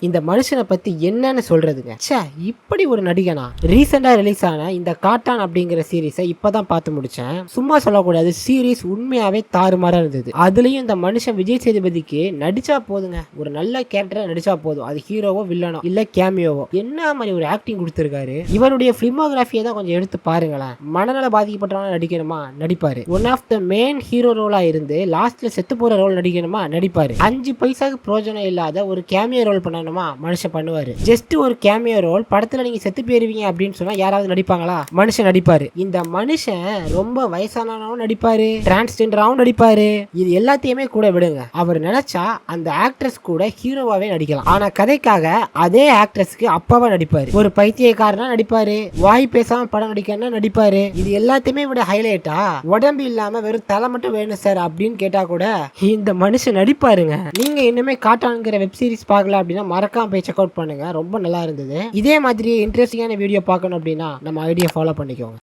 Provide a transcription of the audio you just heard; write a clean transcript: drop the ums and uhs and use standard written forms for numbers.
இந்த மனுஷனை பத்தி என்னன்னு சொல்றதுங்க. ச்சே, இப்படி ஒரு நடிகனா. ரீசெண்டா ரிலீஸ் ஆன இந்த காட்டான் அப்படிங்கிற சீரிஸை இப்பதான் பார்த்து முடிச்சேன். சும்மா சொல்லக்கூடாது, சீரிஸ் உண்மையாவே தாறுமாறா இருந்தது. அதுலயும் இந்த மனுஷன் விஜய் சேதுபதிக்கு நடிச்சா போதுங்க, ஒரு நல்ல கேரக்டரா நடிச்சா போதும். அது ஹீரோவோ வில்லனோ இல்ல கேமியோவோ, என்ன மாதிரி ஒரு ஆக்டிங் கொடுத்திருக்காரு. இவருடைய பிலிமோகிராஃபியை தான் கொஞ்சம் எடுத்து பாருங்களேன். மனநல பாதிக்கப்பட்டவன நடிக்கணுமா நடிப்பாரு. One of the main hero ரோலா இருந்து லாஸ்ட்ல செத்து போற ரோல் நடிக்கணுமா நடிப்பாரு. 5 பைசாக்கு பிரயோஜனம் இல்லாத ஒரு கேமியோ ரோல் பண்ணணுமா மனுஷன் பண்ணுவாரு. ஜஸ்ட் ஒரு கேமியோ ரோல், படத்துல நீங்க செத்து போயிருவீங்க அப்படின்னு சொன்னா யாராவது நடிப்பாங்களா? மனுஷன் நடிப்பாரு. இந்த மனுஷன் ரொம்ப வயசானவனும் நடிப்பாரு, டிரான்ஸ்ஜெண்டராவும் நடிப்பாரு. இது எல்லாத்தையுமே கூட விடுங்க, அவர் நினைச்சா அந்த ஆக்ட்ரஸ் கூட ஹீரோவாவே நடிக்கலாம். ஆனா கதைக்காக அதே ஆக்ட்ரஸ்க்கு அப்பாவா நடிப்பாரு. ஒரு பைத்தியக்காரனா நடிப்பாரு, வாய் பேசாம படம் நடிக்கணும்னா நடிப்பாரு. இது எல்லாத்தையுமே விட ஹைலைட்டா, உடம்பு இல்லாம வெறும் தலை மட்டும் வேணும் சார் அப்படின்னு கேட்டா கூட இந்த மனுஷன் நடிப்பாருங்க. நீங்க இன்னுமே காட்டான்ங்கிற வெப் சீரிஸ் பார்க்கல அப்படின்னா மறக்காம போய் செக் அவுட் பண்ணுங்க, ரொம்ப நல்லா இருந்தது. இதே மாதிரி இன்ட்ரெஸ்டிங்கான வீடியோ பார்க்கணும் அப்படின்னா நம்ம ஐடியா ஃபாலோ பண்ணிக்கோங்க.